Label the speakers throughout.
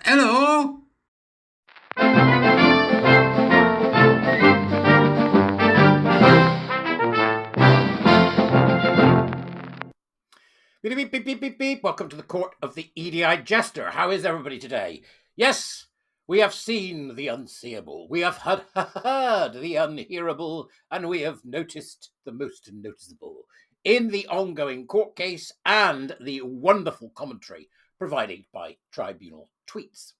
Speaker 1: Hello. Beep, beep, beep, beep, beep, beep. Welcome to the court of the EDI jester. How is everybody today? Yes, we have seen the unseeable. We have heard the unhearable, and we have noticed the most noticeable in the ongoing court case and the wonderful commentary provided by Tribunal Tweets.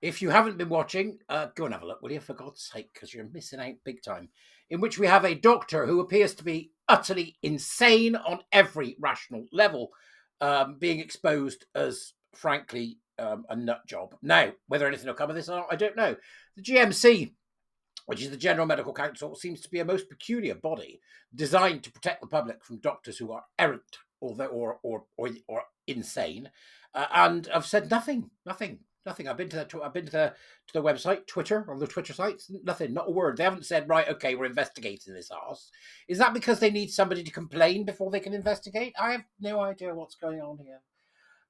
Speaker 1: If you haven't been watching, go and have a look, will you, for God's sake, because you're missing out big time. In which we have a doctor who appears to be utterly insane on every rational level, being exposed as, frankly, a nut job. Now, whether anything will come of this or not, I don't know. The GMC, which is the General Medical Council, seems to be a most peculiar body designed to protect the public from doctors who are errant or insane, and I've said nothing. I've been to the website, Twitter, on the Twitter sites. Nothing, not a word. They haven't said, right, okay, we're investigating this arse. Is that because they need somebody to complain before they can investigate? I have no idea what's going on here.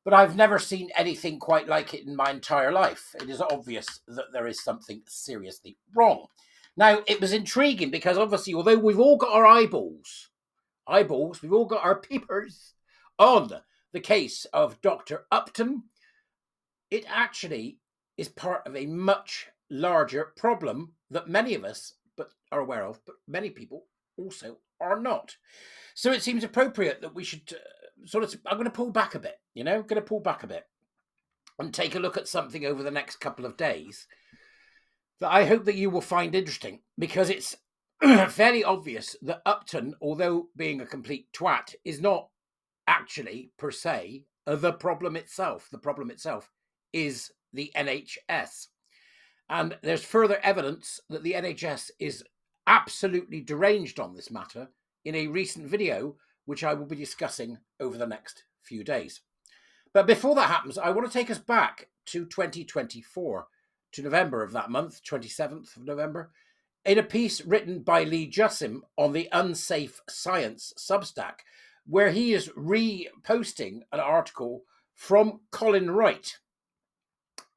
Speaker 1: But I've never seen anything quite like it in my entire life. It is obvious that there is something seriously wrong. Now, it was intriguing because obviously, although we've all got our eyeballs, we've all got our peepers on the case of Dr. Upton, it actually is part of a much larger problem that many of us are aware of, but many people also are not. So it seems appropriate that we should I'm going to pull back a bit, and take a look at something over the next couple of days that I hope that you will find interesting, because it's fairly obvious that Upton, although being a complete twat, is not actually per se the problem itself. The problem itself is the NHS. And there's further evidence that the NHS is absolutely deranged on this matter in a recent video, which I will be discussing over the next few days. But before that happens, I want to take us back to 2024, to November of that month, 27th of November, in a piece written by Lee Jussim on the Unsafe Science Substack, where he is reposting an article from Colin Wright,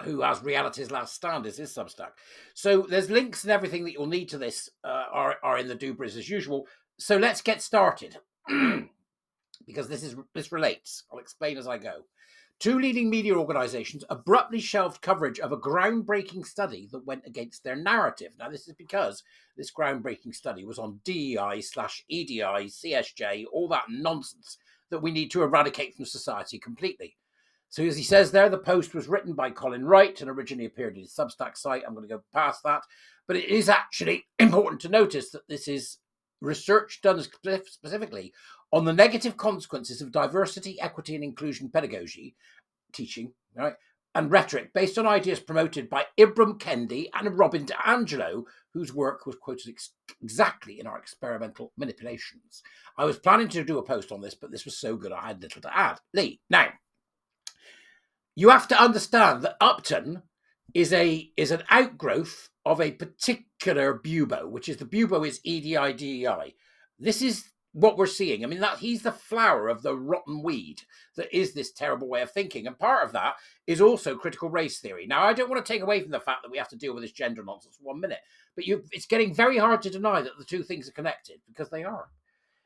Speaker 1: who has Reality's Last Stand as his Substack. So there's links and everything that you'll need to this are in the Dubras as usual. So let's get started, because this relates. I'll explain as I go. Two leading media organisations abruptly shelved coverage of a groundbreaking study that went against their narrative. Now, this is because this groundbreaking study was on DEI/EDI, CSJ, all that nonsense that we need to eradicate from society completely. So as he says there, the post was written by Colin Wright and originally appeared in his Substack site. I'm going to go past that. But it is actually important to notice that this is research done specifically on the negative consequences of diversity, equity, and inclusion pedagogy, teaching, right, and rhetoric based on ideas promoted by Ibram Kendi and Robin DiAngelo, whose work was quoted exactly in our experimental manipulations. I was planning to do a post on this, but this was so good I had little to add. Lee, now, you have to understand that Upton is an outgrowth of a particular bubo, which is the bubo is EDI, DEI. This is what we're seeing. I mean, that he's the flower of the rotten weed that is this terrible way of thinking. And part of that is also critical race theory. Now, I don't want to take away from the fact that we have to deal with this gender nonsense for 1 minute, but it's getting very hard to deny that the two things are connected, because they are.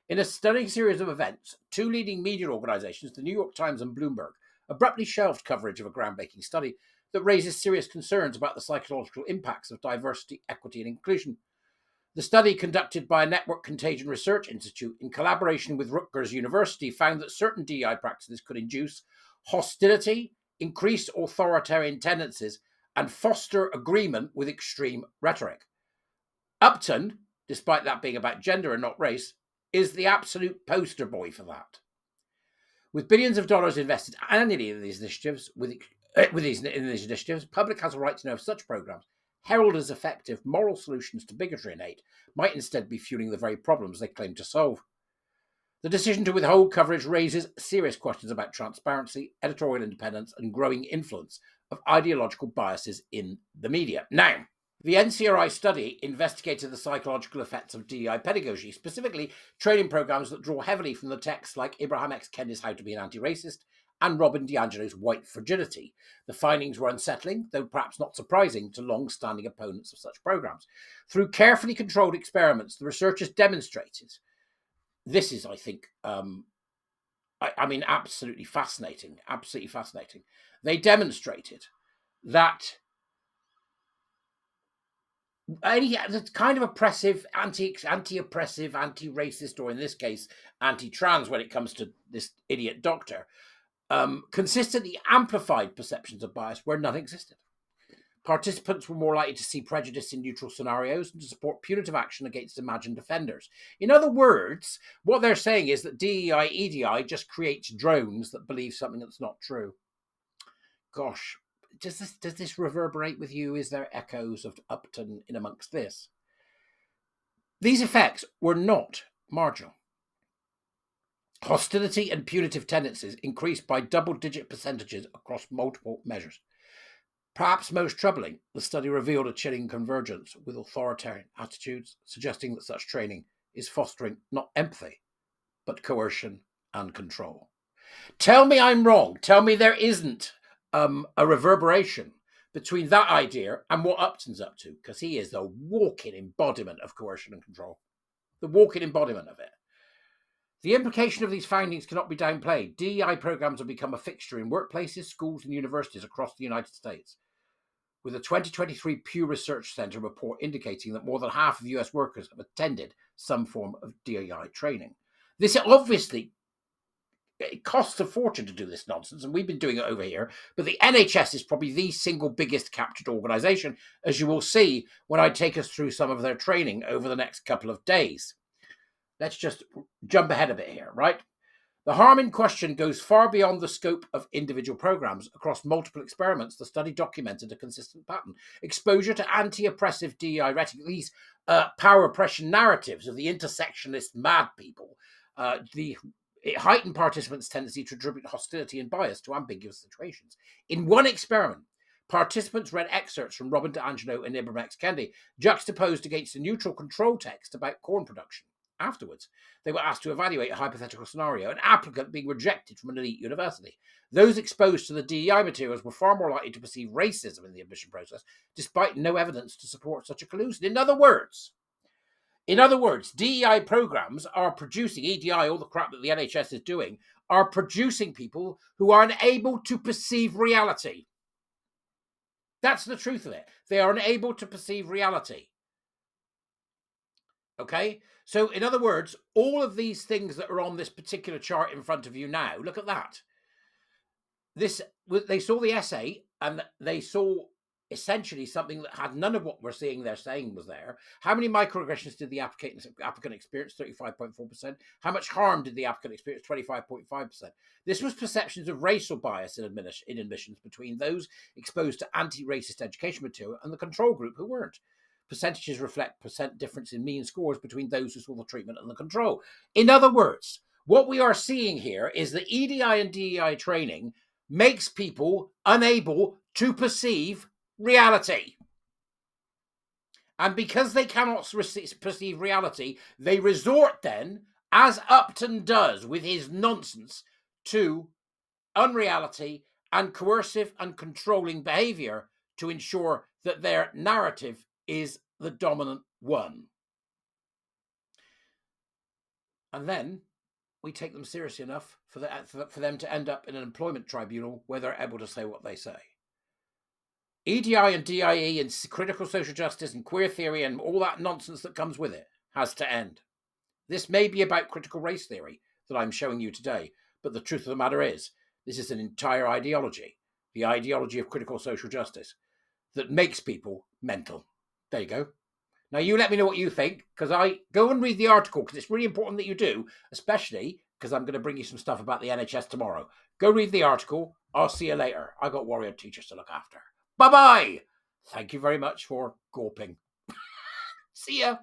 Speaker 1: In a stunning series of events, two leading media organizations, the New York Times and Bloomberg, abruptly shelved coverage of a groundbreaking study that raises serious concerns about the psychological impacts of diversity, equity, and inclusion. The study, conducted by a Network Contagion Research Institute in collaboration with Rutgers University, found that certain DEI practices could induce hostility, increase authoritarian tendencies, and foster agreement with extreme rhetoric. Upton, despite that being about gender and not race, is the absolute poster boy for that. With billions of dollars invested annually in these initiatives, public has a right to know if such programs, heralded as effective moral solutions to bigotry and hate, might instead be fueling the very problems they claim to solve. The decision to withhold coverage raises serious questions about transparency, editorial independence, and growing influence of ideological biases in the media. Now, the NCRI study investigated the psychological effects of DEI pedagogy, specifically training programs that draw heavily from the texts like Abraham X. Kendi's How to Be an Anti-Racist and Robin DiAngelo's white fragility. The findings were unsettling, though perhaps not surprising to long-standing opponents of such programs. Through carefully controlled experiments, the researchers demonstrated, this is, I think, absolutely fascinating, They demonstrated that the kind of oppressive, anti-oppressive, anti-racist, or in this case, anti-trans when it comes to this idiot doctor, consistently amplified perceptions of bias where none existed. Participants were more likely to see prejudice in neutral scenarios and to support punitive action against imagined offenders. In other words, what they're saying is that DEI, EDI just creates drones that believe something that's not true. Gosh, does this reverberate with you? Is there echoes of Upton in amongst this? These effects were not marginal. Hostility and punitive tendencies increased by double-digit percentages across multiple measures. Perhaps most troubling, the study revealed a chilling convergence with authoritarian attitudes, suggesting that such training is fostering not empathy, but coercion and control. Tell me I'm wrong. Tell me there isn't a reverberation between that idea and what Upton's up to, because he is the walking embodiment of coercion and control. The walking embodiment of it. The implication of these findings cannot be downplayed. DEI programs have become a fixture in workplaces, schools, and universities across the United States, with a 2023 Pew Research Center report indicating that more than half of US workers have attended some form of DEI training. This obviously, it costs a fortune to do this nonsense, and we've been doing it over here, but the NHS is probably the single biggest captured organisation, as you will see when I take us through some of their training over the next couple of days. Let's just jump ahead a bit here, right? The harm in question goes far beyond the scope of individual programs. Across multiple experiments, the study documented a consistent pattern. Exposure to anti-oppressive DEI rhetoric, these power oppression narratives of the intersectionist mad people, it heightened participants' tendency to attribute hostility and bias to ambiguous situations. In one experiment, participants read excerpts from Robin DiAngelo and Ibram X. Kendi, juxtaposed against a neutral control text about corn production. Afterwards, they were asked to evaluate a hypothetical scenario, an applicant being rejected from an elite university. Those exposed to the DEI materials were far more likely to perceive racism in the admission process, despite no evidence to support such a collusion. In other words, DEI programs are producing, EDI, all the crap that the NHS is doing, are producing people who are unable to perceive reality. That's the truth of it. They are unable to perceive reality. Okay? So, in other words, all of these things that are on this particular chart in front of you now, look at that. They saw the essay and they saw essentially something that had none of what we're seeing they're saying was there. How many microaggressions did the applicant experience? 35.4%. How much harm did the applicant experience? 25.5%. This was perceptions of racial bias in admissions between those exposed to anti-racist education material and the control group who weren't. Percentages reflect percent difference in mean scores between those who saw the treatment and the control. In other words, what we are seeing here is that EDI and DEI training makes people unable to perceive reality. And because they cannot perceive reality, they resort then, as Upton does with his nonsense, to unreality and coercive and controlling behavior to ensure that their narrative is the dominant one. And then we take them seriously enough for them to end up in an employment tribunal where they're able to say what they say. EDI and DIE and critical social justice and queer theory and all that nonsense that comes with it has to end. This may be about critical race theory that I'm showing you today, but the truth of the matter is, this is an entire ideology, the ideology of critical social justice, that makes people mental. There you go. Now you let me know what you think, because I go and read the article, because it's really important that you do, especially because I'm going to bring you some stuff about the NHS tomorrow. Go read the article. I'll see you later. I got warrior teachers to look after. Bye-bye. Thank you very much for gawping. See ya.